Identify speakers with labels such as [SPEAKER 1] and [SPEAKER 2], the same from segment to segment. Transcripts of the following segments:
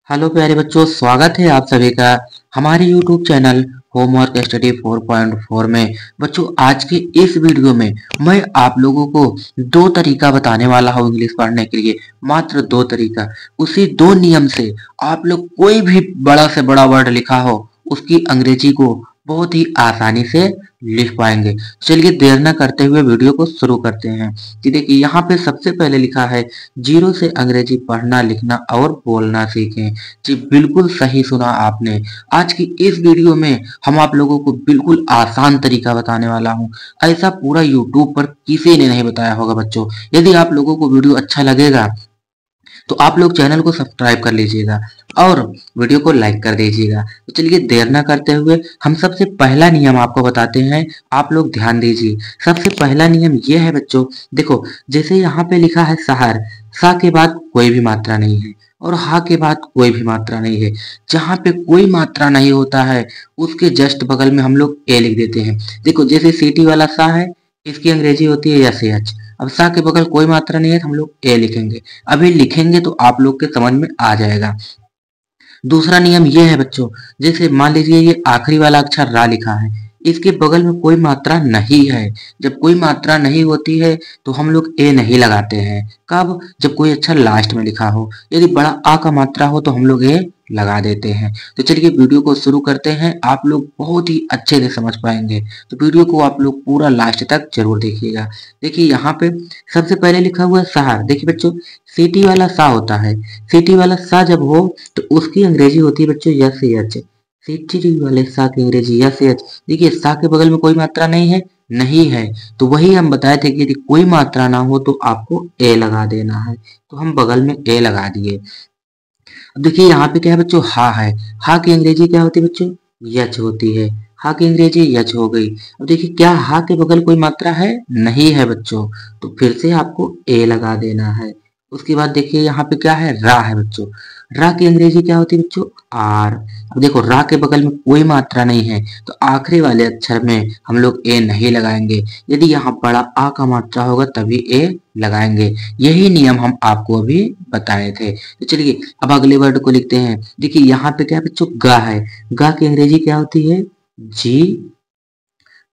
[SPEAKER 1] Hello प्यारे बच्चों, स्वागत है आप सभी का हमारे YouTube चैनल होमवर्क स्टडी 4.4 में। बच्चों, आज के इस वीडियो में मैं आप लोगों को दो तरीका बताने वाला हूँ इंग्लिश पढ़ने के लिए। मात्र दो तरीका, उसी दो नियम से आप लोग कोई भी बड़ा से बड़ा वर्ड लिखा हो उसकी अंग्रेजी को बहुत ही आसानी से लिख पाएंगे। चलिए देर न करते हुए वीडियो को शुरू करते हैं। कि देखिए यहाँ पे सबसे पहले लिखा है जीरो से अंग्रेजी पढ़ना लिखना और बोलना सीखें। जी बिल्कुल सही सुना आपने। आज की इस वीडियो में हम आप लोगों को बिल्कुल आसान तरीका बताने वाला हूँ। ऐसा पूरा यूट्यूब पर किसी ने नहीं बताया होगा बच्चों। यदि आप लोगों को वीडियो अच्छा लगेगा तो आप लोग चैनल को सब्सक्राइब कर लीजिएगा और वीडियो को लाइक कर दीजिएगा। तो चलिए देर ना करते हुए हम सबसे पहला नियम आपको बताते हैं। आप लोग ध्यान दीजिए। सबसे पहला नियम ये है बच्चों, देखो जैसे यहाँ पे लिखा है शहर, सा के बाद कोई भी मात्रा नहीं है और हा के बाद कोई भी मात्रा नहीं है। जहाँ पे कोई मात्रा नहीं होता है उसके जस्ट बगल में हम लोग ए लिख देते हैं। देखो जैसे सीटी वाला सा है, इसकी अंग्रेजी होती है एस एच। अब सा के बगल कोई मात्रा नहीं है तो हम लोग ए लिखेंगे। अभी लिखेंगे तो आप लोग के समझ में आ जाएगा। दूसरा नियम ये है बच्चों, जैसे मान लीजिए ये आखिरी वाला अक्षर रा लिखा है, इसके बगल में कोई मात्रा नहीं है। जब कोई मात्रा नहीं होती है तो हम लोग ए नहीं लगाते हैं। कब? जब कोई अक्षर लास्ट में लिखा हो। यदि बड़ा आ का मात्रा हो तो हम लोग ए लगा देते हैं। तो चलिए वीडियो को शुरू करते हैं। आप लोग बहुत ही अच्छे से समझ पाएंगे, तो वीडियो को आप लोग पूरा लास्ट तक जरूर देखिएगा। देखिए यहाँ पे सबसे पहले लिखा हुआ है शहर। देखिए बच्चों, सिटी वाला सा होता है। सिटी वाला सा जब हो तो उसकी अंग्रेजी होती है बच्चों यस एच। सिटी वाले सा की अंग्रेजी यस एच। देखिए सा के बगल में कोई मात्रा नहीं है, नहीं है, तो वही हम बताए थे कि यदि कोई मात्रा ना हो तो आपको ए लगा देना है। तो हम बगल में ए लगा दिए। अब देखिए यहाँ पे क्या है बच्चों, हा है। हा की अंग्रेजी क्या होती है बच्चों? यच होती है। हा की अंग्रेजी यच हो गई। अब देखिए क्या हा के बगल कोई मात्रा है? नहीं है बच्चों, तो फिर से आपको ए लगा देना है। उसके बाद देखिए यहाँ पे क्या है, रा है बच्चों। रा की अंग्रेजी क्या होती है बच्चों? आर। अब देखो रा के बगल में कोई मात्रा नहीं है तो आखिरी वाले अक्षर में हम लोग ए नहीं लगाएंगे। यदि यहाँ बड़ा आ का मात्रा होगा तभी ए लगाएंगे। यही नियम हम आपको अभी बताए थे। तो चलिए अब अगले वर्ड को लिखते हैं। देखिए यहाँ पे क्या है बच्चों, गा है। गा की अंग्रेजी क्या होती है? जी।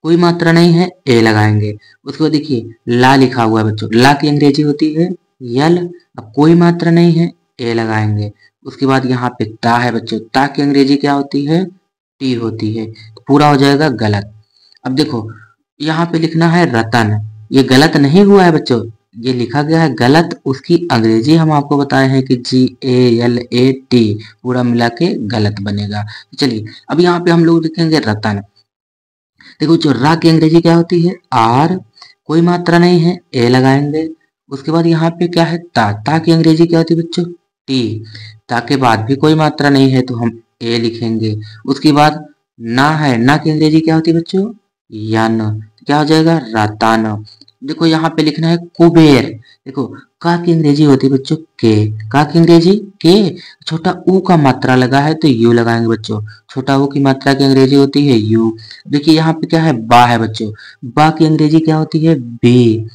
[SPEAKER 1] कोई मात्रा नहीं है, ए लगाएंगे। उसके बाद देखिए ला लिखा हुआ है बच्चों। ला की अंग्रेजी होती है यल। अब कोई मात्रा नहीं है, ए लगाएंगे। उसके बाद यहाँ पे ता है बच्चों। ता की अंग्रेजी क्या होती है? टी होती है। तो पूरा हो जाएगा गलत। अब देखो यहाँ पे लिखना है रतन। ये गलत नहीं हुआ है बच्चों, ये लिखा गया है गलत। उसकी अंग्रेजी हम आपको बताए हैं कि जी ए एल ए टी, पूरा मिला के गलत बनेगा। तो चलिए अब यहाँ पे हम लोग लिखेंगे रतन। देखो जो रा की अंग्रेजी क्या होती है? आर। कोई मात्रा नहीं है, ए लगाएंगे। उसके बाद यहाँ पे क्या है, ता। ता की अंग्रेजी क्या होती है बच्चों? टी। ता के बाद भी कोई मात्रा नहीं है तो हम ए लिखेंगे। उसके बाद ना है। ना की अंग्रेजी क्या होती है बच्चों? यन। तो क्या हो जाएगा? रतन। देखो यहाँ पे लिखना है कुबेर। देखो का की अंग्रेजी होती है बच्चों के। का की अंग्रेजी के। छोटा ऊ का मात्रा लगा है तो यू लगाएंगे बच्चों। छोटा ऊ की मात्रा की अंग्रेजी होती है यू। देखिए यहाँ पे क्या है, बा है बच्चों। बा की अंग्रेजी क्या होती है? बी।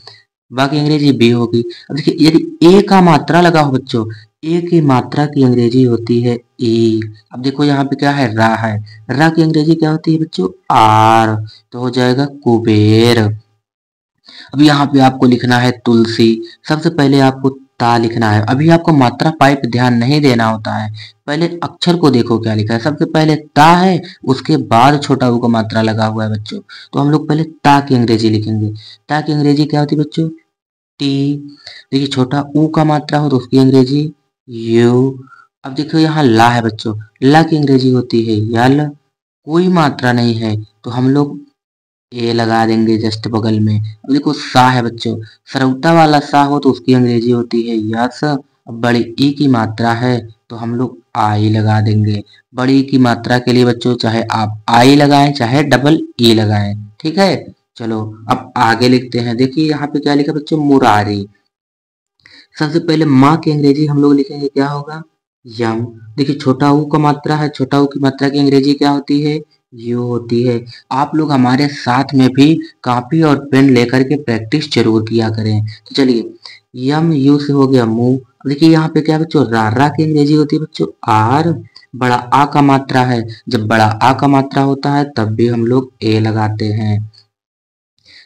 [SPEAKER 1] बा की अंग्रेजी बी होगी। अब देखिए यदि ए का मात्रा लगा हो बच्चों, ए की मात्रा की अंग्रेजी होती है ई। अब देखो यहाँ पे क्या है, रा है। रा की अंग्रेजी क्या होती है बच्चों? आर। तो हो जाएगा कुबेर। अब यहाँ पे आपको लिखना है तुलसी। सबसे पहले आपको ता लिखना है। अभी आपको मात्रा पाइप ध्यान नहीं देना होता है, पहले अक्षर को देखो क्या लिखा है। सबसे पहले ता है, उसके बाद छोटा ऊ का मात्रा लगा हुआ है बच्चों। तो हम लोग पहले ता की अंग्रेजी लिखेंगे। ता की अंग्रेजी क्या होती है बच्चों? टी। देखिए छोटा ऊ का मात्रा हो तो उसकी अंग्रेजी यू। अब देखो यहाँ ला है बच्चों। ला की अंग्रेजी होती है यल। कोई मात्रा नहीं है तो हम लोग ए लगा देंगे जस्ट बगल में। अब देखो सा है बच्चों। सरौता वाला सा हो तो उसकी अंग्रेजी होती है यस। अब बड़ी ई की मात्रा है तो हम लोग आई लगा देंगे। बड़ी ई की मात्रा के लिए बच्चों चाहे आप आई लगाएं चाहे डबल ई लगाएं, ठीक है। चलो अब आगे लिखते हैं। देखिए यहाँ पे क्या लिखा बच्चों, मुरारी। सबसे पहले माँ की अंग्रेजी हम लोग लिखेंगे क्या होगा? यम। देखिए छोटा ऊ का मात्रा है, छोटा ऊ की मात्रा की अंग्रेजी क्या होती है? यू होती है। आप लोग हमारे साथ में भी कॉपी और पेन लेकर के प्रैक्टिस जरूर किया करें। तो चलिए, यम यू से हो गया मुंह। देखिए यहाँ पे क्या है बच्चों, रा की अंग्रेजी होती है बच्चों आर। बड़ा आ का मात्रा है, जब बड़ा आ का मात्रा होता है तब भी हम लोग ए लगाते हैं।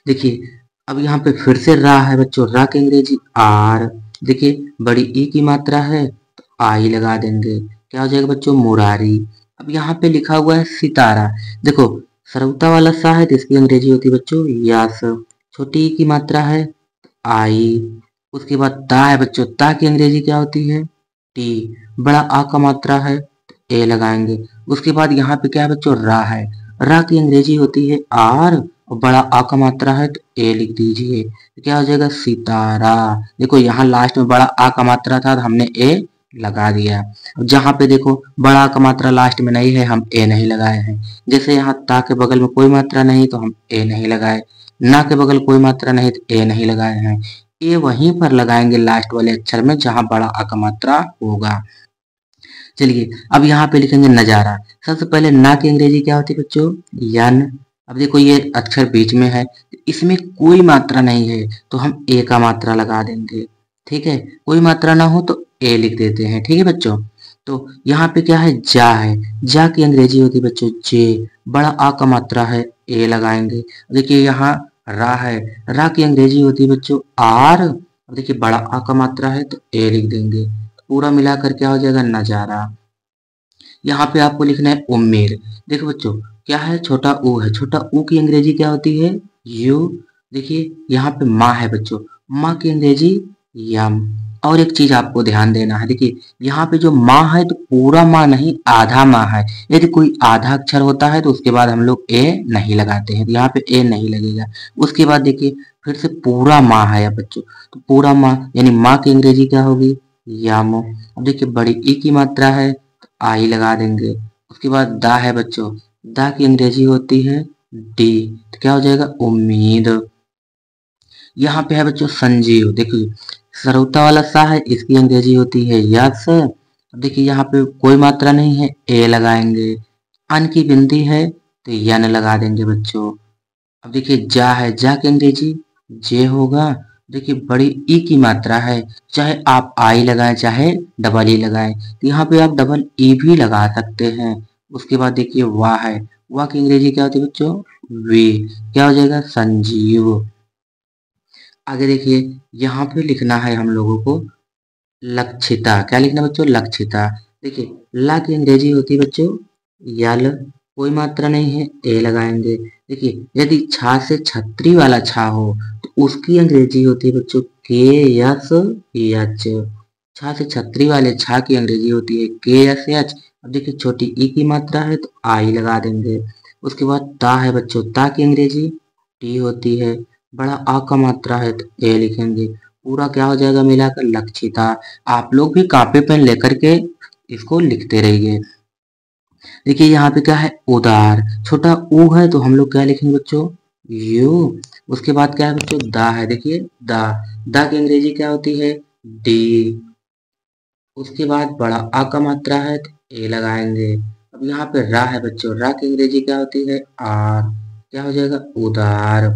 [SPEAKER 1] देखिए अब यहाँ पे फिर से रा है बच्चों, रा की अंग्रेजी आर। देखिए बड़ी ई की मात्रा है तो आई लगा देंगे, क्या हो जाएगा बच्चों, मुरारी। अब यहाँ पे लिखा हुआ है सितारा। देखो सरौता वाला सा है तो इसकी अंग्रेजी होती है बच्चों यास। छोटी ई की मात्रा है आई। उसके बाद ता है बच्चों, ता की अंग्रेजी क्या होती है, टी। बड़ा आ का मात्रा है तो ए लगाएंगे। उसके बाद यहाँ पे क्या है बच्चों, रा है। रा की अंग्रेजी होती है आर और बड़ा आ का मात्रा है तो ए लिख दीजिए, तो क्या हो जाएगा, सितारा। देखो यहाँ लास्ट में बड़ा आ का मात्रा था तो हमने ए लगा दिया। अब जहाँ पे देखो बड़ा आ का मात्रा लास्ट में नहीं है, हम ए नहीं लगाए हैं। जैसे यहाँ ता के बगल में कोई मात्रा नहीं तो हम ए नहीं लगाए, ना के बगल कोई मात्रा नहीं तो ए नहीं लगाए हैं। ए वहीं पर लगाएंगे लास्ट वाले अक्षर में जहां बड़ा आ का मात्रा होगा। चलिए अब यहाँ पे लिखेंगे नजारा। सबसे पहले ना की अंग्रेजी क्या होती है बच्चों, यन। अब देखो ये अक्षर बीच में है, इसमें कोई मात्रा नहीं है तो हम ए का मात्रा लगा देंगे। ठीक है, कोई मात्रा ना हो तो ए लिख देते हैं। ठीक है बच्चों, तो यहाँ पे क्या है, जा है। जा की अंग्रेजी होती है बच्चों जे। बड़ा आ का मात्रा है, ए लगाएंगे। देखिए यहाँ रा है, रा की अंग्रेजी होती है बच्चों आर। अब देखिए बड़ा आ का मात्रा है तो ए लिख देंगे, पूरा मिलाकर क्या हो जाएगा, नजारा। यहाँ पे आपको लिखना है उम्मीद। देखो बच्चों क्या है, छोटा ऊ है, छोटा ऊ की अंग्रेजी क्या होती है, यू। देखिए यहाँ पे माँ है बच्चों, माँ की अंग्रेजी यम। और एक चीज आपको ध्यान देना है, देखिए यहाँ पे जो माँ है तो पूरा माँ नहीं, आधा माँ है। यदि कोई आधा अक्षर होता है तो उसके बाद हम लोग ए नहीं लगाते हैं, तो यहाँ पे ए नहीं लगेगा। उसके बाद देखिए फिर से पूरा माँ है बच्चों, तो पूरा माँ यानी माँ की अंग्रेजी क्या होगी, यामो। अब देखिए बड़ी ई की मात्रा है, आई लगा देंगे। उसके बाद दा है बच्चों, दा की अंग्रेजी होती है डी, तो क्या हो जाएगा, उम्मीद। यहाँ पे है बच्चों संजीव। देखिए सरौता वाला सा है, इसकी अंग्रेजी होती है यस। देखिए यहाँ पे कोई मात्रा नहीं है, ए लगाएंगे। अन की बिंदी है तो यन लगा देंगे बच्चों। अब देखिए जा है, जा की अंग्रेजी जे होगा। देखिए बड़ी ई की मात्रा है, चाहे आप आई लगाएं चाहे डबल ई लगाएं, तो यहाँ पे आप डबल ई भी लगा सकते हैं। उसके बाद देखिए वाह है, वाह की अंग्रेजी क्या होती है बच्चों, वे। क्या हो जाएगा, संजीव। आगे देखिए यहाँ पे लिखना है हम लोगों को लक्षिता। क्या लिखना है बच्चों, लक्षिता। देखिए ला की अंग्रेजी होती है बच्चों यल। कोई मात्रा नहीं है, ए लगाएंगे। देखिए यदि छा से छतरी वाला छा हो तो उसकी अंग्रेजी होती है बच्चों के यस एच। छा से छतरी वाले छा की अंग्रेजी होती है के यस एच। अब देखिए छोटी ई की मात्रा है तो आई लगा देंगे। उसके बाद ता है बच्चों, ता की अंग्रेजी टी होती है। बड़ा आ का मात्रा है तो ए लिखेंगे, पूरा क्या हो जाएगा मिलाकर लक्षिता। आप लोग भी कॉपी पेन लेकर के इसको लिखते रहिए। देखिए यहाँ पे क्या है, उदार। छोटा ऊ है तो हम लोग क्या लिखेंगे बच्चों, यू। उसके बाद क्या है बच्चों, दा है। देखिए दा, दा की अंग्रेजी क्या होती है, डी। उसके बाद बड़ा आ का मात्रा है तो ए लगाएंगे। अब यहाँ पे रा है बच्चों, रा की अंग्रेजी क्या होती है, आर। क्या हो जाएगा, उदार।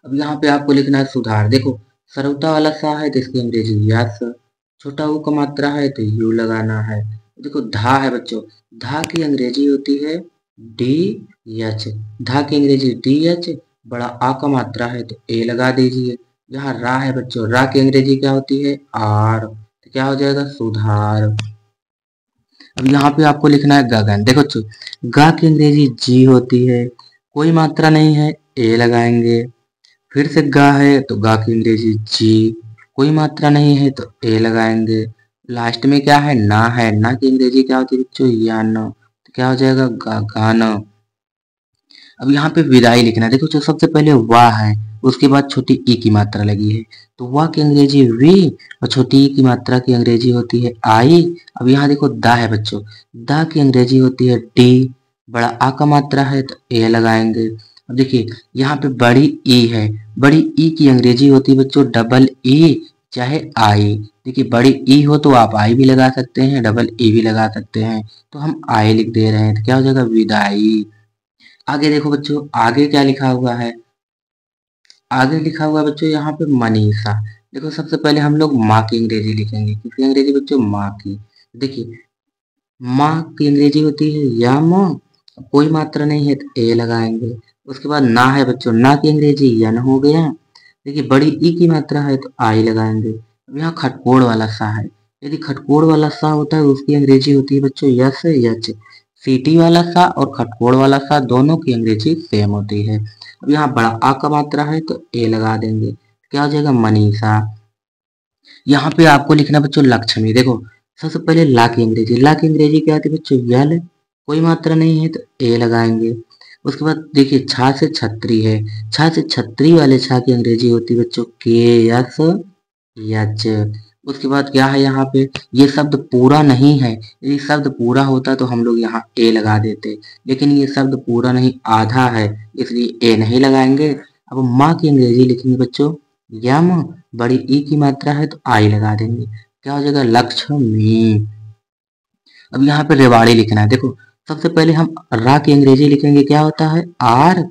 [SPEAKER 1] अब यहाँ पे आपको लिखना है सुधार। देखो सरौता वाला सा है तो इसकी अंग्रेजी यस। छोटा ऊ का मात्रा है तो यू लगाना है। देखो धा है बच्चों, धा की अंग्रेजी होती है डी एच। धा की अंग्रेजी डी एच। बड़ा आ का मात्रा है तो ए लगा दीजिए। यहाँ रा है बच्चों, रा की अंग्रेजी क्या होती है, आर। तो क्या हो जाएगा, सुधार। अब यहाँ पे आपको लिखना है गगन। देखो बच्चों गा की अंग्रेजी जी होती है, कोई मात्रा नहीं है, ए लगाएंगे। फिर से गा है तो गा की अंग्रेजी जी, कोई मात्रा नहीं है तो ए लगाएंगे। लास्ट में क्या है, ना है, ना की अंग्रेजी क्या होती है बच्चों, यान। तो क्या हो जाएगा, गाना। अब यहाँ पे विदाई लिखना है। देखो जो सबसे पहले वाह है, उसके बाद छोटी ई की मात्रा लगी है तो वाह की अंग्रेजी वी और छोटी ई की मात्रा की अंग्रेजी होती है आई। अब यहाँ देखो दा है बच्चों, दा की अंग्रेजी होती है डी। बड़ा आ का मात्रा है तो ए लगाएंगे। अब देखिए यहाँ पे बड़ी ई है, बड़ी ई की अंग्रेजी होती है बच्चों डबल ई। चाहे आई। देखिए बड़ी ई हो तो आप आई भी लगा सकते हैं, डबल ई भी लगा सकते हैं, तो हम आई लिख दे रहे हैं, तो क्या हो जाएगा विदाई। आगे देखो बच्चों, आगे क्या लिखा हुआ है, आगे लिखा हुआ है बच्चों यहाँ पे मनीषा। देखो सबसे पहले हम लोग माँ की अंग्रेजी लिखेंगे, किसकी अंग्रेजी बच्चों, माँ की। देखिए माँ की अंग्रेजी होती है या माँ, कोई मात्रा नहीं है तो ए लगाएंगे। उसके बाद ना है बच्चों, ना की अंग्रेजी यन हो गया। देखिए बड़ी ई की मात्रा है तो आई लगाएंगे। अब यहाँ खटकोड़ वाला सा है, यदि खटकोड़ वाला सा होता है उसकी अंग्रेजी होती है बच्चों यस यच। सीटी वाला सा और खटकोड़ वाला सा दोनों की अंग्रेजी सेम होती है। अब यहाँ बड़ा आ का मात्रा है तो ए लगा देंगे, क्या हो जाएगा मनीषा। यहाँ पे आपको लिखना बच्चों लक्ष्मी। देखो सबसे पहले ला की अंग्रेजी, ला की अंग्रेजी क्या आती है बच्चों यल, कोई मात्रा नहीं है तो ए लगाएंगे। उसके बाद देखिए छा से छतरी है, छा से छतरी वाले छा की अंग्रेजी होती है बच्चों के यस यच। उसके बाद क्या है यहाँ पे, ये शब्द पूरा नहीं है, यदि शब्द पूरा होता तो हम लोग यहाँ ए लगा देते, लेकिन ये शब्द पूरा नहीं आधा है, इसलिए ए नहीं लगाएंगे। अब माँ की अंग्रेजी लिखेंगे बच्चों यम, बड़ी ई की मात्रा है तो आई लगा देंगे, क्या हो जाएगा लक्ष्मी। अब यहाँ पे रेवाड़ी लिखना है। देखो सबसे पहले हम रा की अंग्रेजी लिखेंगे, क्या होता है आर।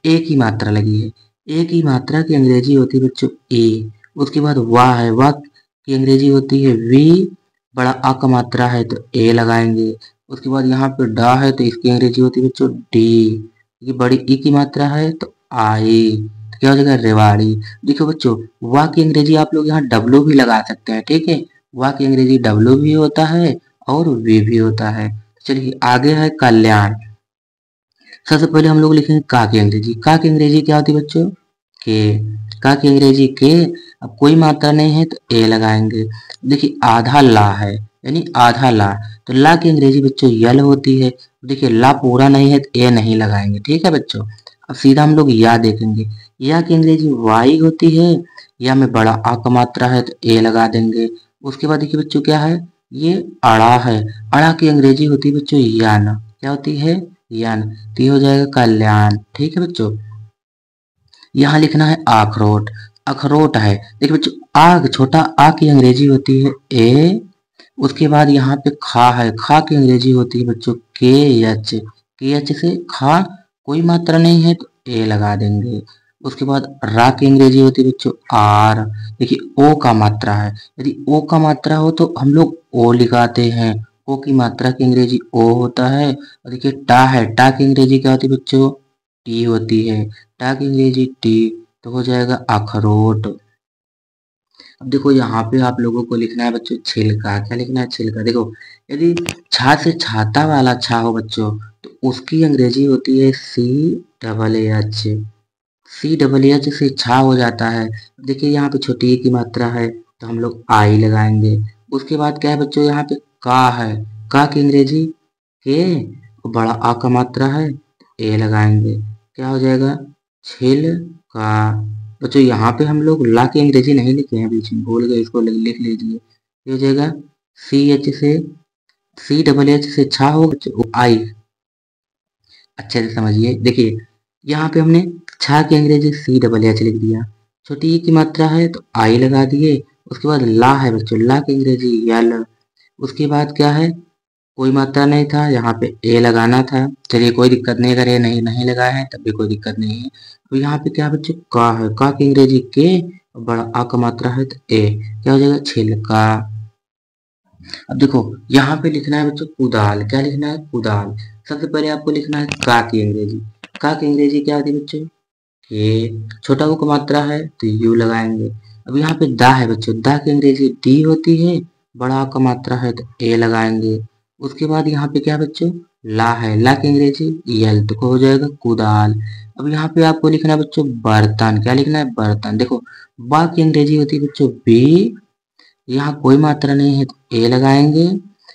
[SPEAKER 1] ए की मात्रा लगी है, ए की मात्रा की अंग्रेजी होती है बच्चों ए। उसके बाद वाह है, वाह की अंग्रेजी होती है वी, बड़ा आ का मात्रा है तो ए लगाएंगे। उसके बाद यहाँ पे डा है तो इसकी अंग्रेजी होती है बच्चों डी, ये बड़ी ई की मात्रा है तो आई, तो क्या हो जाएगा रेवाड़ी। देखो बच्चों वाह की अंग्रेजी आप लोग यहाँ डब्लू भी लगा सकते हैं, ठीक है, वाह की अंग्रेजी डब्लू भी होता है और वे भी होता है। चलिए आगे है कल्याण। सबसे पहले हम लोग लिखेंगे का की अंग्रेजी, का की अंग्रेजी क्या होती है बच्चों के, का की अंग्रेजी के। अब कोई मात्रा नहीं है तो ए लगाएंगे। देखिए आधा ला है यानी आधा ला, तो ला की अंग्रेजी बच्चों यल होती है। देखिए ला पूरा नहीं है तो ए नहीं लगाएंगे, ठीक है बच्चों। अब सीधा हम लोग या देखेंगे, या की अंग्रेजी वाई होती है, या में बड़ा आ का मात्रा है तो ए लगा देंगे। उसके बाद देखिए बच्चों क्या है, ये अड़ा है, अड़ा की अंग्रेजी होती है बच्चों यान, क्या होती है यान, तो ये हो जाएगा कल्याण, ठीक है बच्चों। यहाँ लिखना है अखरोट, अखरोट है। देखिए बच्चों आग छोटा आ की अंग्रेजी होती है ए। उसके बाद यहाँ पे खा है, खा की अंग्रेजी होती है बच्चों के एच, के एच से खा, कोई मात्रा नहीं है तो ए लगा देंगे। उसके बाद रा की अंग्रेजी होती है बच्चों आर। देखिए ओ का मात्रा है, यदि ओ का मात्रा हो तो हम लोग ओ लिखाते हैं, ओ की मात्रा की अंग्रेजी ओ होता है। और देखिए टा है, टा की अंग्रेजी क्या होती है बच्चों टी होती है, टा की अंग्रेजी टी, तो हो जाएगा अखरोट। अब देखो यहाँ पे आप लोगों को लिखना है बच्चों छिलका, क्या लिखना है छिलका। देखो यदि छा से छाता वाला छा हो बच्चों तो उसकी अंग्रेजी होती है C double H, C double H से छा हो जाता है। देखिए यहाँ पे छोटी ए की मात्रा है तो हम लोग आई लगाएंगे। उसके बाद क्या है बच्चों यहाँ पे का है, का की अंग्रेजी के, बड़ा आ का मात्रा है ए लगाएंगे, क्या हो जाएगा छिल का। बच्चों यहाँ पे हम लोग ला की अंग्रेजी नहीं लिखे हैं, बीच में भूल गए, इसको लिख लीजिए। ये हो जाएगा सी एच से, सी डबल एच से छा हो बच्चों आई, अच्छे से समझिए। देखिए यहाँ पे हमने छा की अंग्रेजी सी डबल एच लिख दिया, छोटी ई की मात्रा है तो आई लगा दिए। उसके बाद ला है बच्चों, ला की अंग्रेजी यल। उसके बाद क्या है, कोई मात्रा नहीं था, यहाँ पे ए लगाना था। चलिए कोई दिक्कत नहीं, अगर ए नहीं नहीं लगाया है तब भी कोई दिक्कत नहीं है। तो यहाँ पे क्या बच्चे का है, का की अंग्रेजी के, और बड़ा आ का मात्रा है तो ए, क्या हो जाएगा छिलका। अब देखो यहाँ पे लिखना है बच्चों कुदाल, क्या लिखना है कुदाल। सबसे पहले आपको लिखना है का की अंग्रेजी, का की अंग्रेजी क्या होती है बच्चों के, छोटा को मात्रा है तो यू लगाएंगे। अब यहाँ पे दा है बच्चों, दा की अंग्रेजी डी होती है, बड़ा का मात्रा है तो ए लगाएंगे। उसके बाद यहाँ पे क्या बच्चों ला है, ला की अंग्रेजी यल, तो हो जाएगा कुदाल। अब यहाँ पे आपको लिखना है बच्चों बर्तन, क्या लिखना है बर्तन। देखो बा की अंग्रेजी होती है बच्चों बी, यहाँ कोई मात्रा नहीं है तो ए लगाएंगे।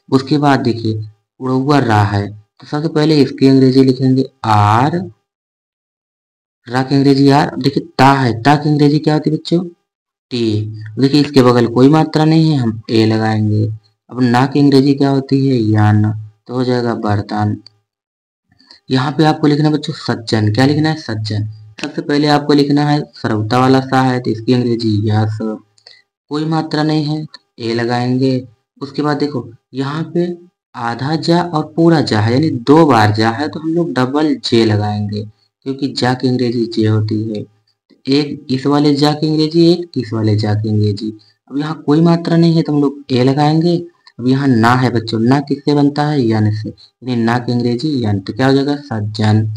[SPEAKER 1] उसके बाद देखिए उड़ा हुआ रा है, तो सबसे पहले इसकी अंग्रेजी लिखेंगे आर, रा की अंग्रेजी आर। देखिए ता है, ता की अंग्रेजी क्या होती है बच्चों टी। देखिए इसके बगल कोई मात्रा नहीं है, हम ए लगाएंगे। अब ना की अंग्रेजी क्या होती है यान, तो हो जाएगा बर्तन। यहाँ पे आपको लिखना है बच्चों सज्जन, क्या लिखना है सज्जन। सबसे पहले आपको लिखना है सरौता वाला सा है तो इसकी अंग्रेजी यस। कोई मात्रा नहीं है तो ए लगाएंगे। उसके बाद देखो यहाँ पे आधा जा और पूरा जा है, यानी 2 बार जा है तो हम लोग डबल जे लगाएंगे, क्योंकि जा की अंग्रेजी जे होती है। एक इस वाले जा की अंग्रेजी, एक इस वाले जा की अंग्रेजी। अब यहाँ कोई मात्रा नहीं है तो हम लोग ए लगाएंगे। अब यहाँ ना है बच्चों, ना किससे बनता है, यन से, यानी ना की अंग्रेजी यन, तो क्या हो जाएगा सज्जन।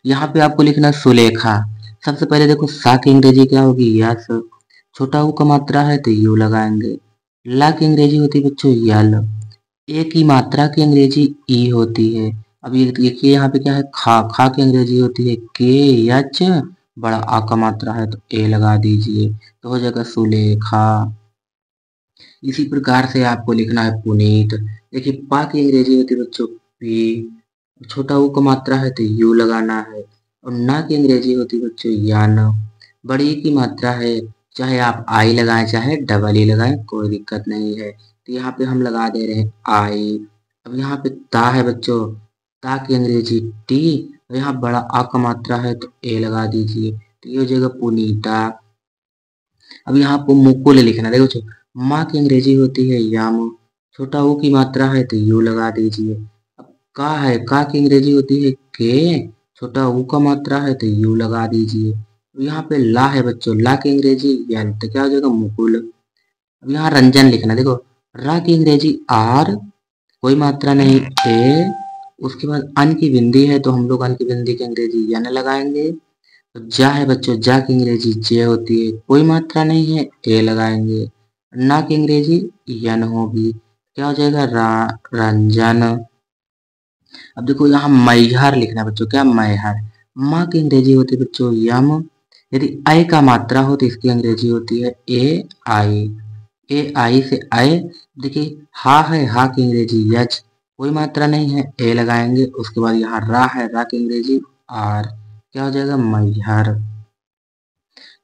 [SPEAKER 1] यहाँ पे आपको लिखना है सुलेखा। सबसे पहले देखो सा की अंग्रेजी क्या होगी, यस। छोटा ऊ का मात्रा है तो यू लगाएंगे। ला की अंग्रेजी होती है बच्चों यल। ए की मात्रा की अंग्रेजी ई होती है। अब ये देखिए यहाँ पे क्या है, खा। खा की अंग्रेजी होती है के यच, बड़ा आ का मात्रा है तो ए लगा दीजिए, तो हो जाएगा सुलेखा। इसी प्रकार से आपको लिखना है पुनीत। देखिए पा की अंग्रेजी होती है बच्चों पी, छोटा ऊ का मात्रा है तो यू लगाना है। और ना की अंग्रेजी होती है बच्चों यान। बड़ी ई की मात्रा है, चाहे आप आई लगाएं चाहे डबल ई लगाएं, कोई दिक्कत नहीं है। तो यहाँ पे हम लगा दे रहे हैं आई। अब यहाँ पे ता है बच्चों, ता की अंग्रेजी टी, और यहाँ बड़ा आ का मात्रा है तो ए लगा दीजिए, तो ये हो जाएगा पुनीता। अब यहाँ आपको मुकुल लिखना है। देखो माँ की अंग्रेजी होती है याम, छोटा ऊ की मात्रा है तो यू लगा दीजिए। अब का है, का की अंग्रेजी होती है के, छोटा ऊ का मात्रा है तो यू लगा दीजिए। अब यहाँ पे ला है बच्चों, ला की अंग्रेजी यल, तो क्या हो जाएगा मुकुल। अब यहाँ रंजन लिखना, देखो रा की अंग्रेजी आर, कोई मात्रा नहीं ए, उसके बाद अन की बिंदी है तो हम लोग अन की बिंदी की अंग्रेजी यन लगाएंगे। तो जा है बच्चों, जा की अंग्रेजी जे होती है, कोई मात्रा नहीं है ए लगाएंगे। ना की अंग्रेजी यन होगी, क्या हो जाएगा रंजन। अब देखो यहाँ मैहर लिखना है बच्चों, क्या मैहर। माँ की अंग्रेजी होती है बच्चों यम, यदि आई का मात्रा हो तो इसकी अंग्रेजी होती है ए आई। ए आई से आए। देखिए हा है, हा की अंग्रेजी यच, कोई मात्रा नहीं है ए लगाएंगे। उसके बाद यहाँ रा है, रा की अंग्रेजी आर, क्या हो जाएगा मैहर।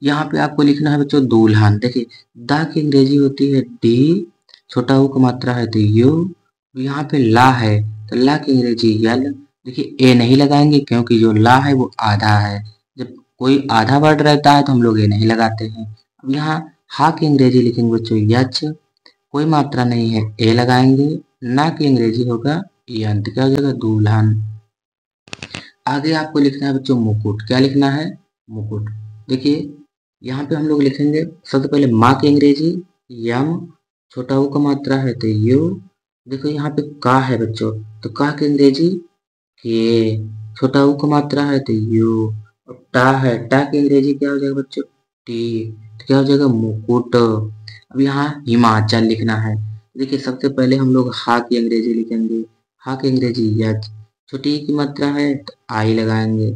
[SPEAKER 1] यहाँ पे आपको लिखना है बच्चों दुल्हन। देखिए दा की अंग्रेजी होती है डी, छोटा ऊ का मात्रा है तो यू, यहाँ पे ला है तो ला की अंग्रेजी यल। देखिए ए नहीं लगाएंगे क्योंकि जो ला है वो आधा है, जब कोई आधा वर्ड रहता है तो हम लोग ए नहीं लगाते हैं। अब यहाँ हा की अंग्रेजी लिखेंगे बच्चों यच, कोई मात्रा नहीं है ए लगाएंगे। ना की अंग्रेजी होगा यन, तो क्या हो जाएगा दुल्हन। आगे आपको लिखना है बच्चों मुकुट। क्या लिखना है, मुकुट। देखिए यहाँ पे हम लोग लिखेंगे सबसे पहले माँ की अंग्रेजी यम, छोटा ऊ का मात्रा है तो यू। देखो यहाँ पे का है बच्चों, तो का की अंग्रेजी के, छोटा ऊ का मात्रा है तो यू। और टा है, टा की अंग्रेजी क्या हो जाएगा बच्चों टी, तो क्या हो जाएगा मुकुट। अब यहाँ हिमाचल लिखना है। देखिए सबसे पहले हम लोग हा की अंग्रेजी लिखेंगे। हा की अंग्रेजी यच, छोटी ई की मात्रा है तो आई लगाएंगे।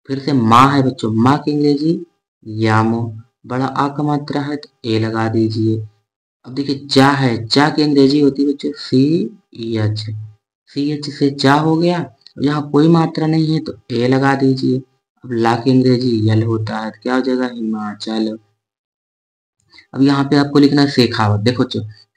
[SPEAKER 1] फिर से माँ है बच्चों, माँ की अंग्रेजी यामो, बड़ा आ का मात्रा है तो ए लगा दीजिए। अब देखिए चा है, चा की अंग्रेजी होती है बच्चों सी एच, सी एच से चा हो गया। यहाँ कोई मात्रा नहीं है तो ए लगा दीजिए। अब ला की अंग्रेजी यल होता है तो क्या हो जाएगा हिमाचल। अब यहाँ पे आपको लिखना है शेखावत। देखो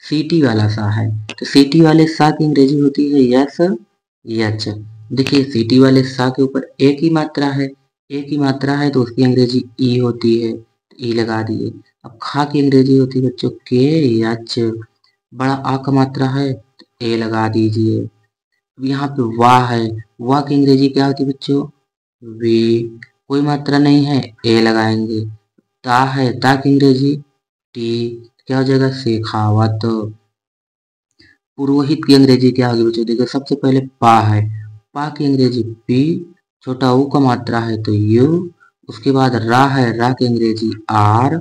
[SPEAKER 1] सीटी वाला सा है तो सीटी वाले सा की अंग्रेजी होती है यस यच। देखिए सीटी वाले सा के ऊपर ए की मात्रा है, ए की मात्रा है तो उसकी अंग्रेजी ई होती है, ई लगा दिए। अब खा की अंग्रेजी होती है बच्चों के यच, बड़ा आ का मात्रा है तो ए लगा दीजिए। अब यहाँ पे वाह है, वाह की अंग्रेजी क्या होती है बच्चों वे, कोई मात्रा नहीं है ए लगाएंगे। ता है, ता की अंग्रेजी टी, क्या हो जाएगा शेखावत। पुरोहित की अंग्रेजी क्या होगी बच्चों, देखो सबसे पहले पा है, पा की अंग्रेजी पी, छोटा ऊ का मात्रा है तो यू। उसके बाद रा है, रा की अंग्रेजी आर,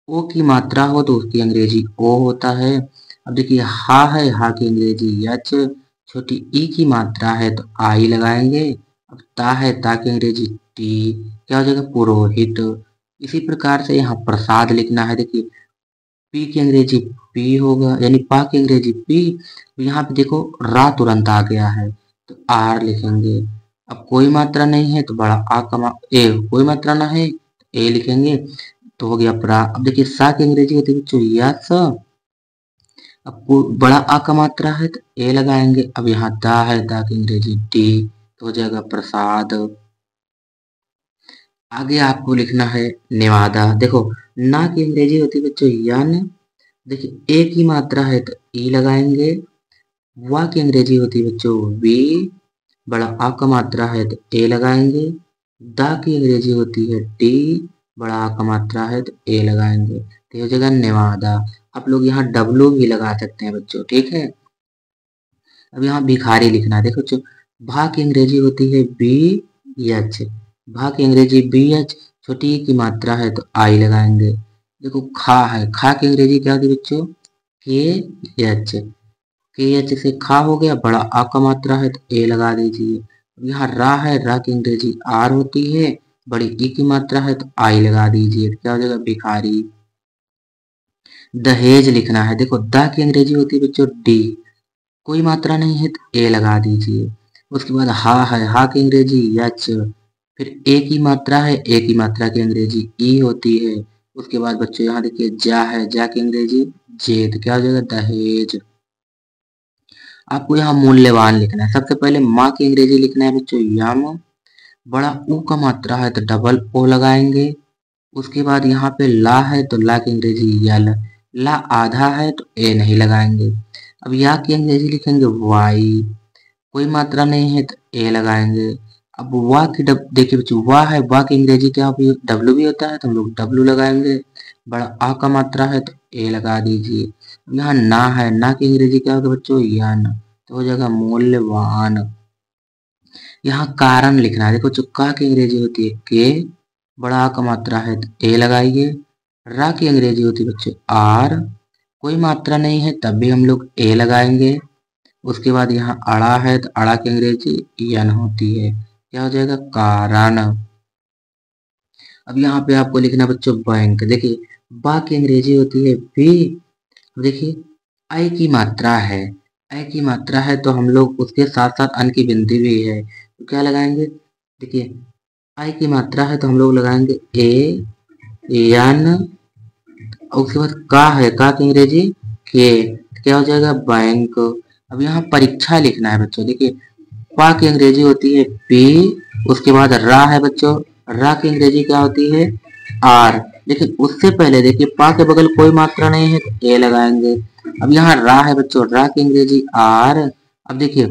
[SPEAKER 1] ओ की मात्रा हो तो उसकी अंग्रेजी ओ होता है। अब देखिए हा है, हा की अंग्रेजी यच, छोटी ई की मात्रा है तो आई लगाएंगे। अब ता है, ता की अंग्रेजी टी, क्या हो जाएगा पुरोहित। इसी प्रकार से यहाँ प्रसाद लिखना है। देखिए पी की अंग्रेजी पी होगा, यानी पा की अंग्रेजी पी। यहाँ पे देखो रा तुरंत आ गया है तो आर लिखेंगे। अब कोई मात्रा नहीं है तो बड़ा आ का ए, कोई मात्रा ना है तो ए लिखेंगे, तो हो गया प्रा। अब देखिए सा की अंग्रेजी होती है बच्चों यस, अब बड़ा आ का मात्रा है तो ए लगाएंगे। अब यहाँ दा है, दा की अंग्रेजी डी, तो हो जाएगा प्रसाद। आगे आपको लिखना है नेवादा। देखो ना की अंग्रेजी होती है बच्चों यन। देखिए ए की मात्रा है तो ई लगाएंगे। वा की अंग्रेजी होती है बच्चों वी। बड़ा आ का मात्रा है तो ए लगाएंगे। दा की अंग्रेजी होती है टी। बड़ा आ का मात्रा है तो ए लगाएंगे, तो हो जाएगा नेवादा। आप लोग यहाँ डब्लू भी लगा सकते हैं बच्चों, ठीक है। अब यहाँ भिखारी लिखना है। देखो बच्चों भा की अंग्रेजी होती है बी एच। भा की अंग्रेजी बी एच। छोटी ई की मात्रा है तो आई लगाएंगे। देखो खा है, खा की अंग्रेजी क्या होती है बच्चों के एच। के एच से खा हो गया। बड़ा आ का मात्रा है तो ए लगा दीजिए। अब यहाँ रा है, रा की अंग्रेजी आर होती है। बड़ी ई की मात्रा है तो आई लगा दीजिए, तो क्या हो जाएगा भिखारी। दहेज लिखना है। देखो द की अंग्रेजी होती है बच्चों डी। कोई मात्रा नहीं है तो ए लगा दीजिए। उसके बाद हा है, हा की अंग्रेजी एच। फिर ए की मात्रा है, ए की मात्रा की अंग्रेजी ई होती है। उसके बाद बच्चों यहाँ देखिए जा है, जा की अंग्रेजी जे, तो क्या हो जाएगा दहेज। आपको यहाँ मूल्यवान लिखना है। सबसे पहले माँ की अंग्रेजी लिखना है बच्चों यम। बड़ा ऊ का मात्रा है तो डबल ओ लगाएंगे। उसके बाद यहाँ पे ला है तो ला की अंग्रेजी यल। ला आधा है तो ए नहीं लगाएंगे। अब या की अंग्रेजी लिखेंगे वाई। कोई मात्रा नहीं है तो ए लगाएंगे। अब वाह की देखिए बच्चों वाह है, वाह की अंग्रेजी क्या होती है डब्लू भी होता है तो हम लोग डब्लू लगाएंगे। बड़ा आ का मात्रा है तो ए लगा दीजिए। यहाँ ना है, ना की अंग्रेजी क्या होगा बच्चों यन, तो हो जाएगा मूल्यवान। यहाँ कारण लिखना है। देखो जो का की अंग्रेजी होती है के। बड़ा आ का मात्रा है तो ए लगाइए। रा की अंग्रेजी होती है बच्चों आर। कोई मात्रा नहीं है तब भी हम लोग ए लगाएंगे। उसके बाद यहाँ अड़ा है तो अड़ा की अंग्रेजी यन होती है, क्या हो जाएगा कारण। अब यहाँ पे आपको लिखना बच्चों बैंक। देखिए बा की अंग्रेजी होती है बी। देखिए आई की मात्रा है, आई की मात्रा है तो हम लोग उसके साथ साथ अन की बिंदी भी है तो क्या लगाएंगे। देखिए आई की मात्रा है तो हम लोग लगाएंगे ए एन। और उसके बाद का है, का की अंग्रेजी के, क्या हो जाएगा बैंक। अब यहाँ परीक्षा लिखना है बच्चों। देखिए पा की अंग्रेजी होती है पी। उसके बाद रा है बच्चों, रा की अंग्रेजी क्या होती है आर। लेकिन उससे पहले देखिए पा के बगल कोई मात्रा नहीं है तो ए लगाएंगे। अब यहाँ रा है बच्चों, रा की अंग्रेजी आर। अब देखिए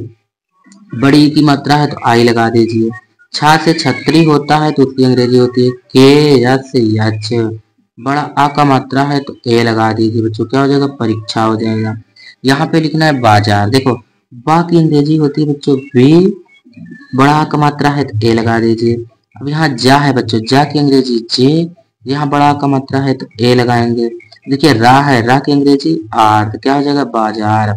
[SPEAKER 1] बड़ी ई की मात्रा है तो आई लगा दीजिए। छा से छतरी होता है तो उसकी अंग्रेजी होती है के एस एच। बड़ा आ का मात्रा है तो ए लगा दीजिए बच्चों, क्या हो जाएगा परीक्षा हो जाएगा। यहाँ पे लिखना है बाजार। देखो बा की अंग्रेजी होती है बच्चों बी। बड़ा आ का मात्रा है तो ए लगा दीजिए। अब यहाँ जा है बच्चों, जा की अंग्रेजी जे। यहाँ बड़ा आ का मात्रा है तो ए लगाएंगे। देखिए रा है, रा की अंग्रेजी आर, तो क्या हो जाएगा बाजार।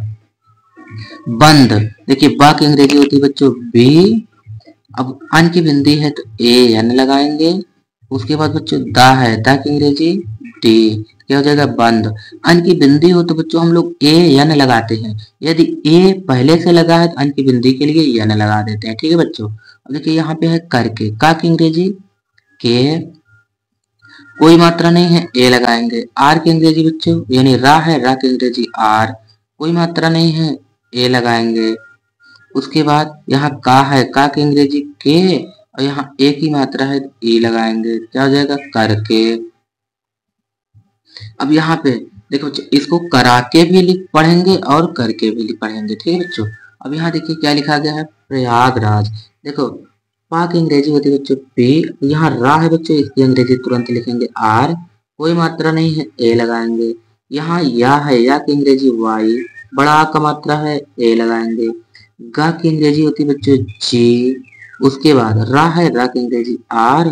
[SPEAKER 1] बंद। देखिए बा की अंग्रेजी होती है बच्चों बी। अब अन की बिंदी है तो ए एन लगाएंगे। उसके बाद बच्चों दा है, दा की अंग्रेजी डी, क्या हो जाएगा बंद। अन की बिंदी हो तो बच्चों हम लोग ए एन लगाते हैं। यदि ए पहले से लगा है तो अन की बिंदी के लिए एन लगा देते हैं, ठीक है बच्चों। अब देखिए यहाँ पे है करके, का की अंग्रेजी के। कोई मात्रा नहीं है ए लगाएंगे। आर की अंग्रेजी बच्चों यानी रा है, रा की अंग्रेजी आर। कोई मात्रा नहीं है ए लगाएंगे। उसके बाद यहाँ का है, का की अंग्रेजी के। और यहाँ ए की मात्रा है ए लगाएंगे, क्या हो जाएगा करके। अब यहाँ पे देखो बच्चों इसको करा के भी लिख पढ़ेंगे और करके भी लिख पढ़ेंगे, ठीक है बच्चों। अब यहाँ देखिए क्या लिखा गया है प्रयागराज। देखो पा की अंग्रेजी होती है बच्चों पी। यहाँ रा है बच्चों, इसकी अंग्रेजी तुरंत लिखेंगे आर। कोई मात्रा नहीं है ए लगाएंगे। यहाँ या है, या की अंग्रेजी वाई। बड़ा आ का मात्रा है ए लगाएंगे। गा की अंग्रेजी होती है बच्चों जी। उसके बाद रा है, रा की अंग्रेजी आर।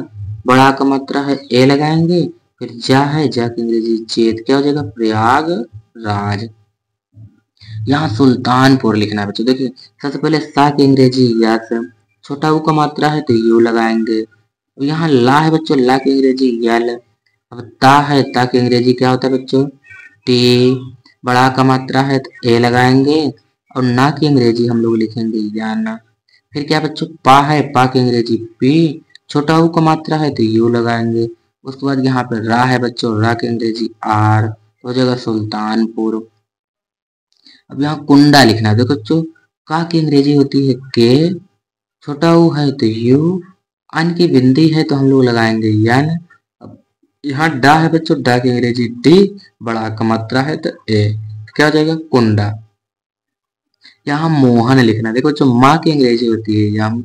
[SPEAKER 1] बड़ा का मात्रा है ए लगाएंगे। फिर जा है, जा की अंग्रेजी जेद, क्या हो जाएगा प्रयागराज। यहाँ सुल्तानपुर लिखना है बच्चों। देखिए सबसे पहले सा की अंग्रेजी यस। छोटा ऊ का मात्रा है तो यू लगाएंगे। यहाँ ला है बच्चों, ला की अंग्रेजी यल। अब ता है, ता की अंग्रेजी क्या होता है बच्चों टी। बड़ा का मात्रा है तो ए लगाएंगे। और ना की अंग्रेजी हम लोग लिखेंगे या ना। फिर क्या बच्चों पा है, पा की अंग्रेजी पी। छोटा ऊ का मात्रा है तो यू लगाएंगे। उसके बाद यहाँ पे रा है बच्चों, रा की अंग्रेजी आर, तो हो जाएगा सुल्तानपुर। अब यहाँ कुंडा लिखना है। देखो बच्चों का की अंग्रेजी होती है के। छोटा ऊ है तो यू। अन की बिंदी है तो हम लोग लगाएंगे यन। अब यहाँ डा है बच्चों, डा की अंग्रेजी डी, बड़ा का मात्रा है तो ए, क्या हो जाएगा कुंडा। यहाँ मोहन लिखना, देखो जो माँ की अंग्रेजी होती है, यहाँ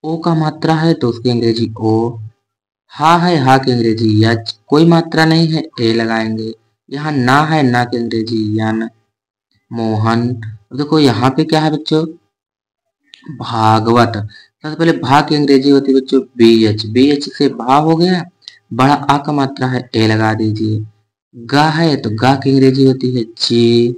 [SPEAKER 1] ओ का मात्रा है तो उसकी अंग्रेजी ओ, हा है हा की अंग्रेजी यच, कोई मात्रा नहीं है ए लगाएंगे। यहाँ ना है ना की अंग्रेजी यन, मोहन। देखो यहाँ पे क्या है बच्चों, भागवत। सबसे पहले भा की अंग्रेजी होती है बच्चों बी एच, बी एच से भा हो गया, बड़ा आ का मात्रा है ए लगा दीजिए। गा है तो गा की अंग्रेजी होती है ची,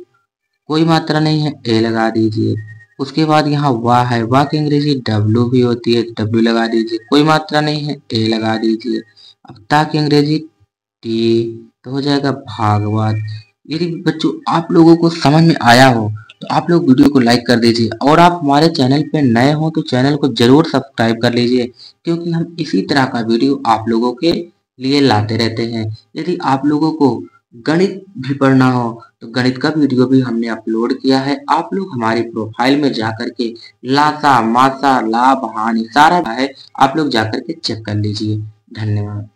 [SPEAKER 1] कोई मात्रा नहीं है ए लगा दीजिए। उसके बाद यहाँ वाह है, वाह की अंग्रेजी डब्लू भी होती है, डब्लू लगा दीजिए, कोई मात्रा नहीं है ए लगा दीजिए। अब ता की अंग्रेजी टी, तो हो जाएगा भागवत। यदि बच्चों आप लोगों को समझ में आया हो तो आप लोग वीडियो को लाइक कर दीजिए, और आप हमारे चैनल पे नए हो तो चैनल को जरूर सब्सक्राइब कर लीजिए, क्योंकि हम इसी तरह का वीडियो आप लोगों के लिए लाते रहते हैं। यदि आप लोगों को गणित भी पढ़ना हो तो गणित का वीडियो भी हमने अपलोड किया है, आप लोग हमारी प्रोफाइल में जाकर के लासा मासा लाभ हानि सारा है, आप लोग जाकर के चेक कर लीजिए। धन्यवाद।